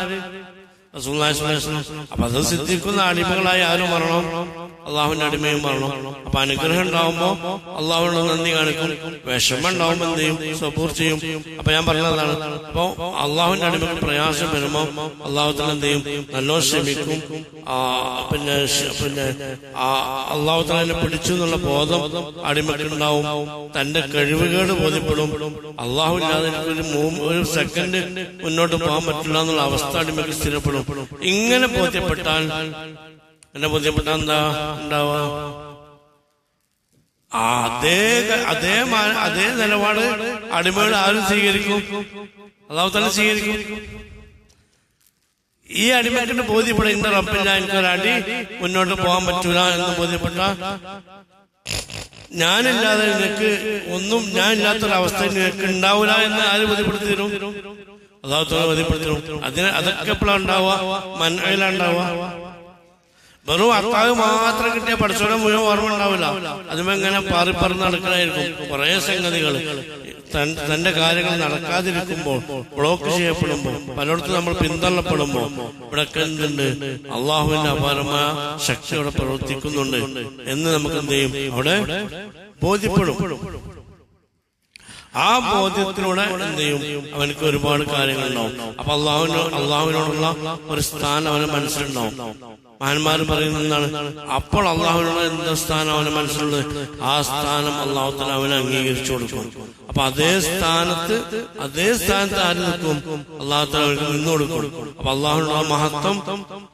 റസൂലുള്ളാഹി സ്വല്ലല്ലാഹു അലൈഹി വസല്ലം. അപ്പൊ അത് സിദ്ധിക്കുന്ന അടിമകളായി ആരും മരണം? അള്ളാഹുവിന്റെ അടിമയും മരണം. അപ്പൊ അനുഗ്രഹം ഉണ്ടാവുമ്പോ അള്ളാഹുവിനോട് നന്ദി കാണിക്കും, വിഷമം ഉണ്ടാവുമ്പോ എന്ത് ചെയ്യും? സബൂർ ചെയ്യും. അപ്പൊ ഞാൻ പറഞ്ഞതാണ്, അപ്പൊ അള്ളാഹുവിന്റെ അടിമക്ക് പ്രയാസം വരുമ്പോ അള്ളാഹു തആല എന്ത് ചെയ്യും? നല്ലോണം ശ്രമിക്കും. പിന്നെ അള്ളാഹു തആല പിടിച്ചു എന്നുള്ള ബോധം അടിമക്ക് ഉണ്ടാവും. തന്റെ കഴിവുകേട് ബോധ്യപ്പെടും. അള്ളാഹു ഇല്ലാതെ ഒരു സെക്കൻഡ് മുന്നോട്ട് പോകാൻ പറ്റില്ല എന്നുള്ള അവസ്ഥ അടിമക്ക് സ്ഥിരപ്പെടും. ഇങ്ങനെ ബോധ്യപ്പെട്ടാൽ എന്താ ഉണ്ടാവുക? അതേ നിലപാട് അടിമകൾ ആരും സ്വീകരിക്കും? അല്ലാഹു തആല സ്വീകരിക്കും. ഈ അടിമക്കിന്റെ ബോധ്യപ്പെടും, ഇന്ന റബ്ബില്ല, എനിക്കൊരടി മുന്നോട്ട് പോകാൻ പറ്റൂല എന്ന് ബോധ്യപ്പെട്ട, ഞാനില്ലാതെ നിനക്ക് ഒന്നും, ഞാൻ ഇല്ലാത്തൊരവസ്ഥ നിനക്ക് ഉണ്ടാവൂല എന്ന് ആര് ബോധ്യപ്പെടുത്തി തരും? അല്ലാഹു തആല ബോധ്യപ്പെടുത്തി തരും. അതൊക്കെ എപ്പോഴാണ് ഉണ്ടാവുക? മൻഇലാണ്ടാവുക. വെറും അത്താവ് മാത്രം കിട്ടിയ പഠിച്ചോടെ മുഴുവൻ ഓർമ്മ ഉണ്ടാവില്ല. അതുമെങ്ങനെ പാറിപ്പറന്ന് നടക്കണായിരിക്കും കുറെ സംഗതികൾ. തന്റെ കാര്യങ്ങൾ നടക്കാതിരിക്കുമ്പോൾ, ബ്ലോക്ക് ചെയ്യപ്പെടുമ്പോൾ, പലയിടത്തും നമ്മൾ പിന്തള്ളപ്പെടുമ്പോൾ ഇവിടെയൊക്കെ എന്തുണ്ട്? അള്ളാഹുവിന്റെ അപാരമായ ശക്തി അവിടെ പ്രവർത്തിക്കുന്നുണ്ട് എന്ന് നമുക്ക് എന്ത് ചെയ്യും? അവിടെ ബോധ്യപ്പെടും. ആ ബോധ്യത്തിലൂടെ എന്ത് ചെയ്യും? അവനക്ക് ഒരുപാട് കാര്യങ്ങൾ ഉണ്ടാവും. അപ്പൊ അള്ളാഹുവിനോടുള്ള ഒരു സ്ഥാനം അവന് മനസ്സിലുണ്ടാവും. മഹാന്മാർ പറയുന്നതാണ്, അപ്പോൾ അള്ളാഹുവിനുള്ള എന്താ സ്ഥാനം അവന്റെ മനസ്സിലുള്ളത്? ആ സ്ഥാനം അള്ളാഹു തആല അവനെ അംഗീകരിച്ചു കൊടുക്കും. അപ്പൊ അതേ സ്ഥാനത്ത് ആര് നിൽക്കും? അള്ളാഹു തആല അവർക്ക് നിന്ന് കൊടുക്കും. അപ്പൊ അള്ളാഹുവിനുള്ള മഹത്വം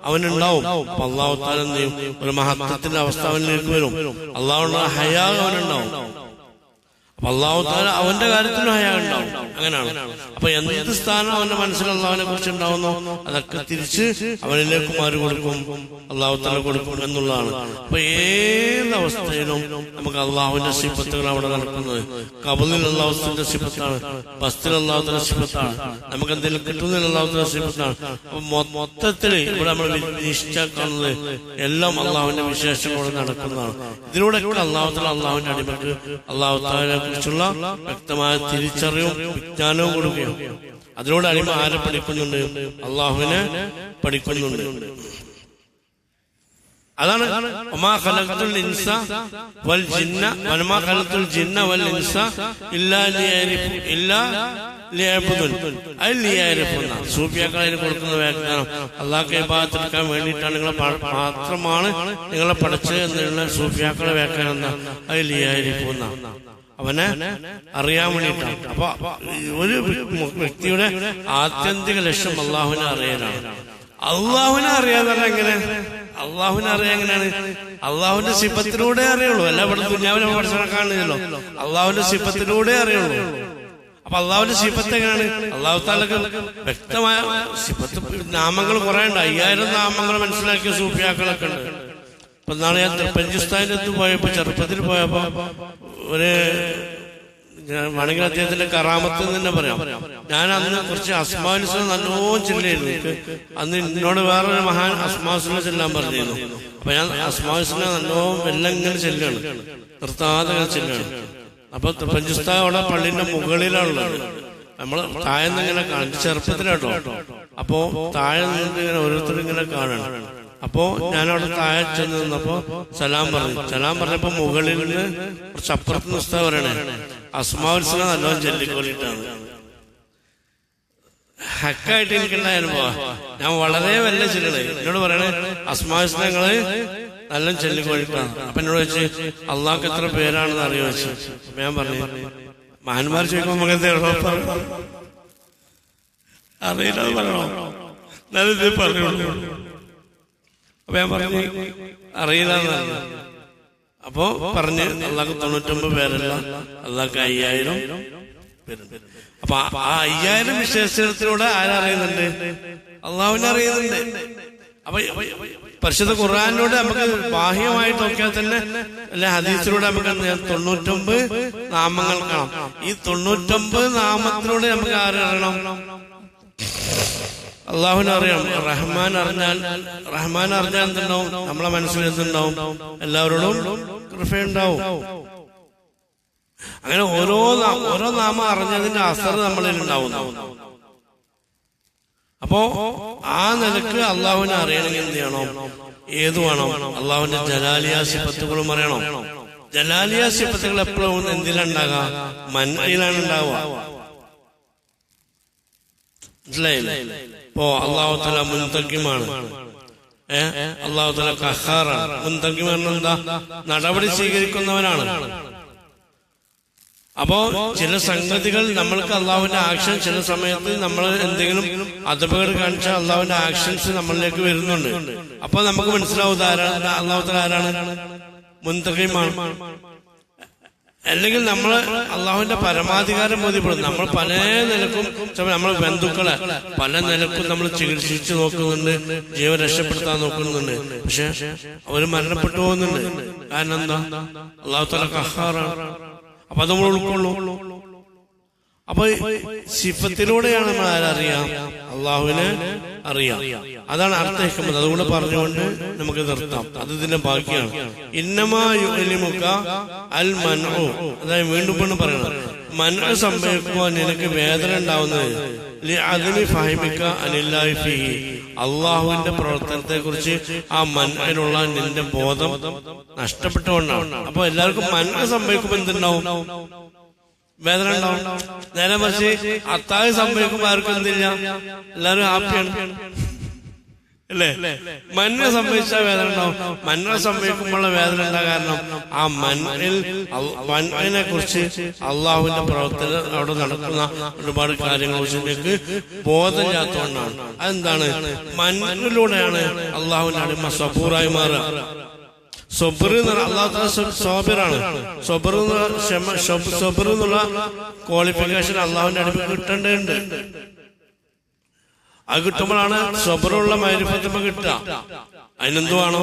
അവനുണ്ടാവും. അപ്പൊ അള്ളാഹു തആല എന്ത് ചെയ്യും? ഒരു മഹത്വത്തിന്റെ അവസ്ഥ അവനിലേക്ക് വരും. അള്ളാഹുവിനുള്ള ഹയാ അവനുണ്ടാവും. അള്ളാഹു തആല അവന്റെ കാര്യത്തിലും ഹയാ ഉണ്ടാവും. അങ്ങനെയാണ്. അപ്പൊ എന്ത് സ്ഥാനം അവന്റെ മനസ്സിൽ അള്ളാഹുവിനെ കുറിച്ച് ഉണ്ടാവുന്നോ അതൊക്കെ തിരിച്ച് അവനിലേക്ക് മാറി കൊടുക്കും, അള്ളാഹു തആല കൊടുക്കും എന്നുള്ളതാണ്. അപ്പൊ ഏതവസ്ഥയിലും നമുക്ക് അള്ളാഹുവിന്റെ സിഫത്തുകൾ അവിടെ നടക്കുന്നത്. ഖബറിൽ അള്ളാഹുവിന്റെ സിഫത്താണ്, ബസ്തിൽ അള്ളാഹുവിന്റെ സിഫത്താണ്, നമുക്ക് എന്തെങ്കിലും കിട്ടുന്നതിൽ അള്ളാഹുവിന്റെ സിഫത്താണ്. അപ്പൊ മൊത്തത്തിൽ ഇവിടെ നമ്മൾ നിശ്ചയിക്കുന്നത് എല്ലാം അള്ളാഹുവിന്റെ വിശേഷങ്ങളോട് നടക്കുന്നതാണ്. ഇതിലൂടെയൊക്കെ അള്ളാഹു തആല അള്ളാഹുവിന്റെ അടിമക്ക് അള്ളാഹു തആലയെ കുറിച്ചുള്ള വ്യക്തമായ തിരിച്ചറിവും വിജ്ഞാനവും കൊടുക്കുകയും അതിലൂടെ അടിമ ആരെ പഠിക്കുന്നുണ്ട്? അള്ളാഹുവിനെ പഠിക്കുന്നുണ്ട്. അതാണ് വമാ ഖലഖ്തുൽ ഇൻസ വൽ ജിന്ന വമാ ഖലഖ്തുൽ ജിന്ന വൽ ഇൻസ ഇല്ലാ സൂഫിയാക്കൾ അതിന് കൊടുക്കുന്ന വ്യാഖ്യാനം അള്ളാഹ്ക്ക് ഇബാദത്തെടുക്കാൻ വേണ്ടിയിട്ടാണ് നിങ്ങളെ മാത്രമാണ് നിങ്ങളെ പഠിച്ചത് എന്നുള്ള സൂഫിയാക്കളെ വ്യാഖ്യാനം എന്താ അത് ലിയായിരിക്കുന്ന അവനെ അറിയാൻ വേണ്ടിയിട്ടാണ്. അപ്പൊ ഒരു വ്യക്തിയുടെ ആത്യന്തിക ലക്ഷ്യം അള്ളാഹുവിനെ അറിയാനാണ്. അള്ളാഹുവിനെ അറിയാതെ എങ്ങനെ? അള്ളാഹുവിനെ അറിയാൻ എങ്ങനെയാണ്? അള്ളാഹുവിന്റെ സിഫത്തിലൂടെ അറിയുള്ളൂ. അല്ല ഇവിടെ ദുനിയാവിനെ പഠിച്ചാൽ കാണുന്നില്ലല്ലോ, അള്ളാഹുവിന്റെ സിഫത്തിലൂടെ അറിയുള്ളൂ. അപ്പൊ അള്ളാഹുവിന്റെ സിഫത്ത് എങ്ങനെയാണ്? അള്ളാഹു താലക്ക് വ്യക്തമായ സിഫത്ത് നാമങ്ങൾ കുറെ ഉണ്ട്. 5000 നാമങ്ങൾ മനസ്സിലാക്കിയ സൂഫിയാക്കളൊക്കെ ഉണ്ട്. ഇപ്പൊ നാളെ ഞാൻ പഞ്ചുസ്ഥാനിന്റെ അടുത്ത് പോയപ്പോ, ചെറുപ്പത്തിൽ പോയപ്പോ ഒരു വേണമെങ്കിൽ അദ്ദേഹത്തിന്റെ കറാമത്ത് തന്നെ പറയാം. ഞാൻ അന്ന് കുറച്ച് അസ്മാസുൽ നല്ലോണം ചെല്ലായിരുന്നു. അന്ന് എന്നോട് വേറൊരു മഹാൻ അസ്മാസുലിനെ ചെല്ലാൻ പറഞ്ഞിരുന്നു. അപ്പൊ ഞാൻ അസ്മാസുലിനെ നല്ലോണം എല്ലാം ഇങ്ങനെ ചെല്ലാണ്, നിർത്താതെ ചെല്ലാണ്. അപ്പൊ പഞ്ചുസ്ഥാൻ അവിടെ പള്ളിന്റെ മുകളിലാണുള്ളത്. നമ്മള് താഴെ ഇങ്ങനെ കാണും, ചെറുപ്പത്തിലാട്ടോ. അപ്പോ താഴെ നിന്ന് ഇങ്ങനെ ഓരോരുത്തരും ഇങ്ങനെ കാണണം. അപ്പോ ഞാനവിടെ താഴെ ചെന്ന് നിന്നപ്പോ സലാം പറഞ്ഞപ്പോ മുകളിൽ നിന്ന് കുറച്ച് അപ്പുറത്ത് നിസ്താ പറയണേ അസ്മാവുൽസിനെ നല്ലോണം ചൊല്ലിക്കൊള്ളിട്ടാണ്. ഹക്കായിട്ട് എനിക്കുള്ള അനുഭവം. ഞാൻ വളരെ വല്ല ചെല്ലണേ എന്നോട് പറയണേ അസ്മാവുൽസിനെ നിങ്ങള് നല്ല ചൊല്ലിക്കൊള്ളിട്ടാണ്. അപ്പൊ എന്നോട് വെച്ച് അള്ളാഹ്ക്ക് എത്ര പേരാണെന്ന് അറിയോ വെച്ചു. അപ്പൊ ഞാൻ പറഞ്ഞു മഹാന്മാർ ചോദിക്കുമ്പോ മകൻ അറിയില്ല പറയണോ? ഞാനിത് പറഞ്ഞോളൂ. അപ്പൊ ഞാൻ പറഞ്ഞു അറിയില്ല. അപ്പോ പറഞ്ഞ് അള്ളാഹ്ക്ക് 99 പേരല്ല, അള്ളാഹ്ക്ക് 5000 പേരുണ്ട്. അപ്പൊ ആ 5000 വിശേഷത്തിലൂടെ ആരറിയുന്നുണ്ട്? അള്ളാഹുവിനെ അറിയുന്നുണ്ട്. അപ്പൊ പരിശുദ്ധ ഖുർആനിലൂടെ നമുക്ക് ബാഹ്യമായിട്ട് നോക്കിയാൽ തന്നെ അല്ലെ ഹദീസിലൂടെ നമുക്ക് 99 നാമങ്ങൾ കാണാം. ഈ 99 നാമത്തിലൂടെ നമുക്ക് ആരറിയണം? അള്ളാഹുവിനെ അറിയണം. റഹ്മാൻ അറിഞ്ഞാൽ എന്തുണ്ടാവും? നമ്മളെ മനസ്സിൽ എന്തുണ്ടാവും? എല്ലാവരോടും കൃപയുണ്ടാവും. അങ്ങനെ ഓരോ നാമം അറിഞ്ഞതിന്റെ അസർ നമ്മളിൽ ഉണ്ടാവുന്നു. അപ്പോ ആ നിലക്ക് അള്ളാഹുവിനെ അറിയണമെങ്കിൽ എന്ത് ചെയ്യണം? ഏത് വേണം? അള്ളാഹുവിന്റെ ജലാലിയ സിഫത്തുകളും അറിയണം. ജലാലിയ സിഫത്തുകൾ എപ്പോഴും എന്തിലുണ്ടാകാം? മൻഇലാണ് ഉണ്ടാവുക. മനസ്സിലായില്ലേ? ഇപ്പോ അള്ളാഹു തആല മുൻതഖിമാണ്, അള്ളാഹു തആല ഖഹാറാണ്. മുൻതഖിം എന്താ? നടപടി സ്വീകരിക്കുന്നവനാണ്. അപ്പോ ചില സംഗതികൾ നമ്മൾക്ക് അള്ളാഹുവിന്റെ ആക്ഷൻ ചില സമയത്ത് നമ്മൾ എന്തെങ്കിലും അദബുകൾ കാണിച്ചാൽ അള്ളാഹുവിന്റെ ആക്ഷൻസ് നമ്മളിലേക്ക് വരുന്നുണ്ട്. അപ്പൊ നമുക്ക് മനസ്സിലാവും അള്ളാഹു തആല ആരാണ്? മുൻതഖിമാണ്. അല്ലെങ്കിൽ നമ്മൾ അള്ളാഹുവിന്റെ പരമാധികാരം ബോധ്യപ്പെടും. നമ്മൾ പല നിലക്കും നമ്മളെ ബന്ധുക്കളെ പല നിലക്കും നമ്മൾ ചികിത്സിച്ച് നോക്കുന്നുണ്ട്, ജീവൻ രക്ഷപ്പെടുത്താൻ നോക്കുന്നുണ്ട്. പക്ഷെ അവര് മരണപ്പെട്ടു പോകുന്നുണ്ട്. കാരണം എന്താ? അള്ളാഹു തആല ഖഹാറാണ്. അപ്പൊ അത് നമ്മൾ ഉൾക്കൊള്ളൂ. അപ്പൊ സിഫത്തിലൂടെയാണ് നമ്മൾ ആരറിയാം? അള്ളാഹുവിനെ അറിയാം. അതാണ് അർത്ഥ ഹിക്മത്ത്. അതുകൊണ്ട് പറഞ്ഞുകൊണ്ട് നമുക്ക് നിർത്താം. അത് ഇതിന്റെ ബാക്കിയാണ്. ഇന്നമാ യുഅലിമുക അൽ മൻഉ. അതായത് വീണ്ടും പറയണം, മൻഉ സംഭവിക്കുമ്പോൾ നിനക്ക് വേദന ഉണ്ടാവുന്നത് ലിഅദ്മി ഫഹമിക അനില്ലാഹി ഫീഹി. അള്ളാഹുവിന്റെ പ്രവർത്തനത്തെ കുറിച്ച് ആ മൻഇലുള്ള നിന്റെ ബോധം നഷ്ടപ്പെട്ടുകൊണ്ടാണ്. അപ്പൊ എല്ലാവർക്കും മൻഉ സംഭവിക്കുമ്പോൾ എന്തുണ്ടാവും? വേദന ഉണ്ടാവും. നേരെ മറിച്ച് അത്താഴ് സംഭവിക്കുമ്പോൾ ആർക്കും എന്തില്ല, എല്ലാവരും ഹാപ്പിയാണ് അല്ലേ? മന്ന സംഭവിച്ച വേദന ഉണ്ടാവും. മന്ന സംഭവിക്കുമ്പോഴുള്ള വേദന ഉണ്ടാകാൻ കാരണം ആ മന്നിനെ കുറിച്ച് അള്ളാഹുവിന്റെ പ്രവർത്തനം അവിടെ നടക്കുന്ന ഒരുപാട് കാര്യങ്ങളെ കുറിച്ച് ബോധമില്ലാത്തതുകൊണ്ടാണ്. അതെന്താണ്? മന്നിലൂടെയാണ് അള്ളാഹുവിന്റെ അടിമ സബൂറായി മാറുക. സബർ അള്ളാഹു സോബിറാണ്. സബർ എന്നുള്ള ക്വാളിഫിക്കേഷൻ അള്ളാഹുവിന്റെ അടിമ കിട്ടേണ്ടതുണ്ട്. അത് കിട്ടുമ്പോഴാണ് സബറുള്ള മഅരിഫത്ത് കിട്ടുക. അതിനെന്തു വേണോ?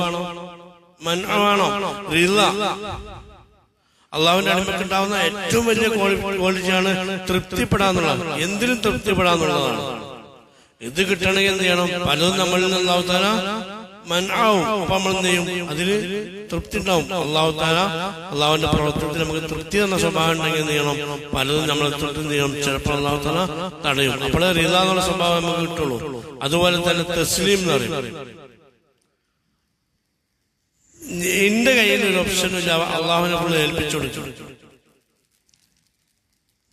മൻആണോ? റിള. അള്ളാഹുവിന്റെ അടിമക്ക് ഉണ്ടാവുന്ന ഏറ്റവും വലിയ ക്വാളിറ്റിയാണ് തൃപ്തിപ്പെടാന്നുള്ളത്. എന്തിനും തൃപ്തിപ്പെടാന്നുള്ളതാണ്. ഇത് കിട്ടണമെങ്കിൽ എന്ത് ചെയ്യണം? പലതും നമ്മളിൽ നിന്ന് അള്ളാഹു തആല മൻആവും. അപ്പൊ നമ്മൾ എന്ത് ചെയ്യും? അതില് തൃപ്തി ഉണ്ടാവും. അള്ളാഹു തആല അള്ളാഹുവിന്റെ പ്രവർത്തനത്തിൽ നമുക്ക് തൃപ്തി എന്ന സ്വഭാവം ഉണ്ടെങ്കിൽ എന്ത് ചെയ്യണം? പലതും നമ്മളെ തൊട്ട് എന്ത് ചെയ്യണം? ചിലപ്പോൾ അള്ളാഹു തആല തടയും. അപ്പോഴേ റിള എന്നുള്ള സ്വഭാവം നമുക്ക് കിട്ടുള്ളൂ. അതുപോലെ തന്നെ തസ്ലീം എന്ന് പറയും. എന്റെ കയ്യിൽ ഒരു ഓപ്ഷനും ഇല്ല, അള്ളാഹുവിനെ ഫുള്ള് ഏൽപ്പിച്ചു കൊടുക്കും.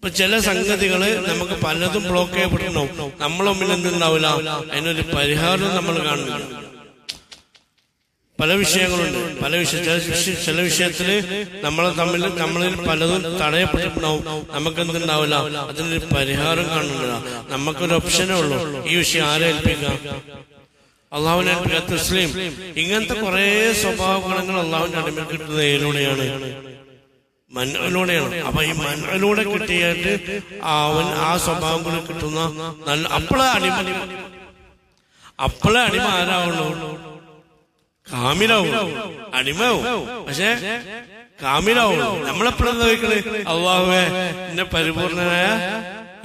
ഇപ്പൊ ചില സംഗതികള് നമുക്ക് പലതും ബ്ലോക്ക് ചെയ്യപ്പെട്ടിട്ടുണ്ടാവും. നമ്മളെ മുമ്പിൽ എന്തുണ്ടാവില്ല, അതിനൊരു പരിഹാരം നമ്മൾ കാണുന്നില്ല. പല വിഷയങ്ങളുണ്ട്. ചില വിഷയത്തില് നമ്മളിൽ പലതും തടയപ്പെട്ടിട്ടുണ്ടാവും. നമുക്ക് എന്തുണ്ടാവില്ല, അതിനൊരു പരിഹാരം കാണുന്നില്ല. നമുക്കൊരു ഓപ്ഷനേ ഉള്ളൂ, ഈ വിഷയം ആരെ ഏൽപ്പിക്കാം? അള്ളാഹുവിനെ ഏൽപ്പിക്കാം. തസ്ലീം. ഇങ്ങനത്തെ കുറെ സ്വഭാവ ഗുണങ്ങൾ അള്ളാഹുവിന്റെ അടിമ കിട്ടുന്നത് ഏതിലൂടെയാണ്? മൻഅലൂടെയാണ്. അപ്പൊ ഈ മൻഅലൂടെ കിട്ടിയിട്ട് അവൻ ആ സ്വഭാവം കൂടി കിട്ടുന്ന നല്ല അപ്പോഴേ അടിമ ആരാവുള്ളൂ? കാമിലാവും, അടിമാവും. പക്ഷെ കാമിലാവുള്ളൂ. നമ്മളെപ്പോഴും ചോദിക്കണേ, അള്ളാഹുവേ എന്നെ പരിപൂർണനായ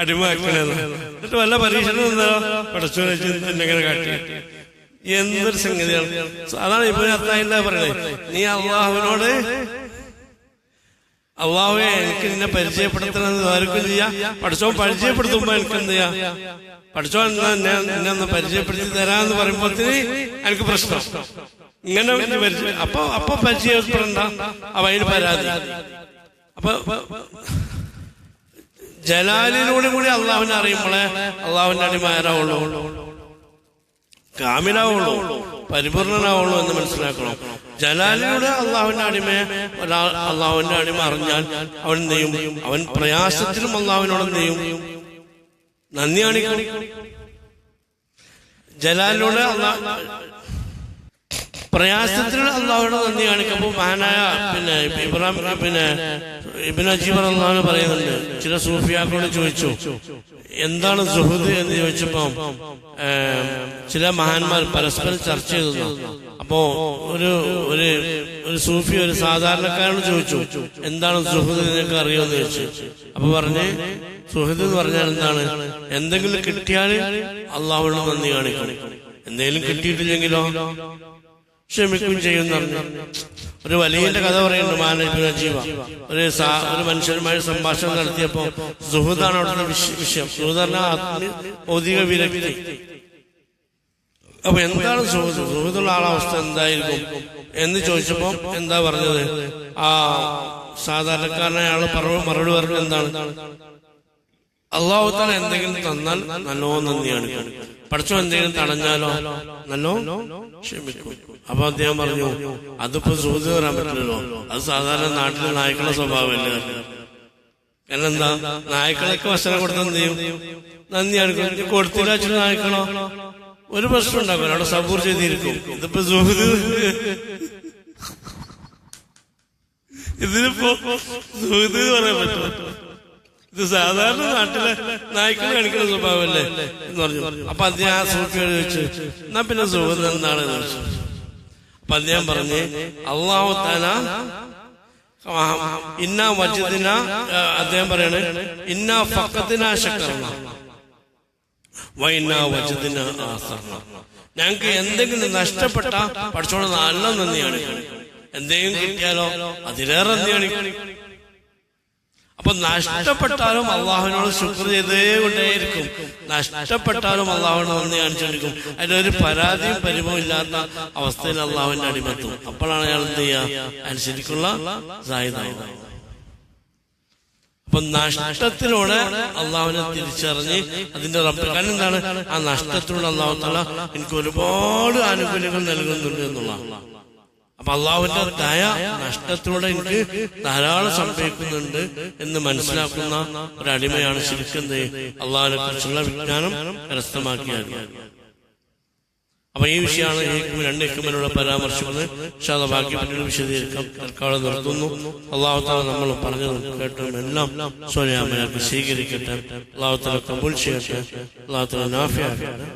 അടിമയാക്കണേന്ന്. എന്നിട്ട് വല്ല പരീക്ഷണം നിന്നോ പഠിച്ചു എന്നെങ്ങനെ കാട്ടി. എന്തൊരു സംഗതിയാണ്. അതാണ് ഇപ്പൊ അത്തായില്ല പറയണേ, നീ അള്ളാഹുവിനോട് അള്ളാഹുവെ എനിക്ക് നിന്നെ പരിചയപ്പെടുത്തണമെന്ന് ആർക്കും ചെയ്യാം. പഠിച്ചോ പരിചയപ്പെടുത്തുമ്പോ എനിക്ക് എന്ത് ചെയ്യാം? പഠിച്ചോ നിന്നെ ഒന്ന് പരിചയപ്പെടുത്തി തരാന്ന് പറയുമ്പോഴത്തേന് എനിക്ക് പ്രശ്നം. ഇങ്ങനെ അപ്പൊ പരിചയപ്പെടണ്ട, അപ്പൊ അതിന് പരാതി. അപ്പൊ ജലാലിനോടും കൂടി അള്ളാഹുവിനെ അറിയുമ്പോളെ അള്ളാഹുവിന്റെ അടിമാരാവുള്ളൂ, കാമിലാവുള്ളൂ, പരിപൂർണനാവുള്ളൂ എന്ന് മനസ്സിലാക്കണം. ജലാലിലൂടെ അള്ളാഹുവിന്റെ അടിമയെ അള്ളാഹുവിന്റെ അടിമ അറിഞ്ഞാൽ അവൻ എന്ത് ചെയ്യും? അവൻ പ്രയാസത്തിലും അള്ളാഹുവിനോട് എന്ത് ചെയ്യും? നന്ദി കാണിക്കും. ജലാലിലൂടെ പ്രയാസത്തിലൂടെ അള്ളാഹുവിനോട് നന്ദി കാണിക്കുമ്പോൾ മഹാനായ ഇബ്നു അജീബ് റളിയല്ലാഹു പറയുന്നുണ്ട്, ചില സൂഫിയാക്കളോട് ചോദിച്ചു എന്താണ് സുഹൃദ് എന്ന് ചോദിച്ചപ്പോ ചില മഹാന്മാർ പരസ്പരം ചർച്ച ചെയ്തു. അപ്പോ ഒരു സൂഫി ഒരു സാധാരണക്കാരനോട് ചോദിച്ചു, എന്താണ് സുഹൃദ് നിനക്ക് അറിയുമെന്ന് ചോദിച്ചു. അപ്പൊ പറഞ്ഞ് സുഹൃദ് എന്ന് പറഞ്ഞാൽ എന്താണ്? എന്തെങ്കിലും കിട്ടിയാൽ അള്ളാഹുവിനോട് നന്ദി കാണിക്കണം, എന്തെങ്കിലും കിട്ടിയിട്ടില്ലെങ്കിലോ ക്ഷമിക്കും ചെയ്യുന്ന. ഒരു വലിയന്റെ കഥ പറയുന്നുണ്ട് മഹാനായ അജീബ. ഒരു മനുഷ്യനുമായി സംഭാഷണം നടത്തിയപ്പോ സുഹൃദാണ് അവിടുത്തെ വിഷയം. സുഹൃദാണ് ഭൗതിക വിരക്തി. അപ്പൊ എന്താണ് സുഹൃദുള്ള ആളവസ്ഥ എന്തായിരിക്കും എന്ന് ചോദിച്ചപ്പോ എന്താ പറഞ്ഞത്? ആ സാധാരണക്കാരനായ ആള് മറുപടി പറഞ്ഞത് എന്താണ്? അള്ളാഹു തആല എന്തെങ്കിലും തന്നാൽ നല്ലോ നന്ദിയാണ്, പഠിച്ചോ എന്തെങ്കിലും തടഞ്ഞാലോ നല്ലോ ക്ഷമിക്കും. അപ്പൊ അദ്ദേഹം പറഞ്ഞു, അതിപ്പോ സുഹൃത്ത് വരാൻ പറ്റില്ലല്ലോ, അത് സാധാരണ നാട്ടിലെ നായ്ക്കളുടെ സ്വഭാവമല്ലേ. കാരണം എന്താ, നായ്ക്കളൊക്കെ ഭക്ഷണം കൊടുത്താൽ എന്ത് ചെയ്യും? നന്ദിയാണ്. കൊടുത്തില്ല ചില നായ്ക്കളോ ഒരു പ്രശ്നം ഉണ്ടാക്കും, അവിടെ സബൂർ ചെയ്തിരിക്കും. ഇതിപ്പോ സുഹൃത്ത്, ഇതിനിപ്പോ സുഹൃത്ത് പറയാൻ പറ്റുമോ? ഇത് സാധാരണ നാട്ടിലെ നായ്ക്കൾ കാണിക്കുന്ന സ്വഭാവമല്ലേ എന്ന് പറഞ്ഞു. അപ്പൊ അദ്ദേഹം ആ സൂഫിയോട് ചോദിച്ചു, എന്നാ പിന്നെ സുഹൃത്ത് എന്താണ് എന്ന് ചോദിച്ചു. അപ്പൊ അദ്ദേഹം പറഞ്ഞ്, അല്ലാഹു തആല ഇന്നാ വജദിന, അദ്ദേഹം പറയാണ്, ഇന്നാ ഫഖദിന ശക്റന വ ഇന്നാ വജദിന ആസറന. ഞങ്ങൾക്ക് എന്തെങ്കിലും നഷ്ടപ്പെട്ട പഠിച്ചോളൂ നല്ല നന്ദിയാണ്, എന്തെങ്കിലും കിട്ടിയാലോ അതിലേറെ നന്ദിയാണ്. അപ്പൊ നഷ്ടപ്പെട്ടാലും അള്ളാഹുവിനോട് ശുക്ർ ചെയ്തേ കൊണ്ടേയിരിക്കും, നഷ്ടപ്പെട്ടാലും അള്ളാഹുവിനോട് നന്ദി കാണിച്ചുകൊണ്ടിരിക്കും. അതിലൊരു പരാതിയും പരിഭവം ഇല്ലാത്ത അവസ്ഥയിൽ അള്ളാഹുവിന്റെ അടിമത്തും. അപ്പോഴാണ് അയാൾ എന്ത് ചെയ്യുക? അനുസരിക്കുള്ള സായിദായി. അപ്പൊ നഷ്ടത്തിലൂടെ അള്ളാഹുവിനെ തിരിച്ചറിഞ്ഞ് അതിന്റെ റബ്ബ്, കാരണം എന്താണ്, ആ നഷ്ടത്തിലൂടെ അള്ളാഹു തആല എനിക്ക് ഒരുപാട് ആനുകൂല്യങ്ങൾ നൽകുന്നുണ്ട് എന്നുള്ളതാണ്. അപ്പൊ അള്ളാഹുവിന്റെ ദയ നഷ്ടത്തിലൂടെ എനിക്ക് ധാരാളം സംഭവിക്കുന്നുണ്ട് എന്ന് മനസ്സിലാക്കുന്ന ഒരടിമയാണ് ശരിക്കും അള്ളാഹുവിനെ കുറിച്ചുള്ള വിജ്ഞാനം കരസ്ഥമാക്കിയത്. അപ്പൊ ഈ വിഷയമാണ് രണ്ട് ഹിക്മത്തിലുള്ള പരാമർശിക്കുന്നത്. പക്ഷെ അത് ബാക്കി പിന്നീട് വിശദീകരിക്കാം. തൽക്കാലം നിർത്തുന്നു. അള്ളാഹു തആല നമ്മൾ പറഞ്ഞതും കേട്ടതും എല്ലാം സ്വലാമയാക്കി സ്വീകരിക്കട്ടെ. അള്ളാഹു തആല കബൂൽ ചെയ്യട്ടെ. അള്ളാഹു തആല നാഫിയാക്കട്ടെ.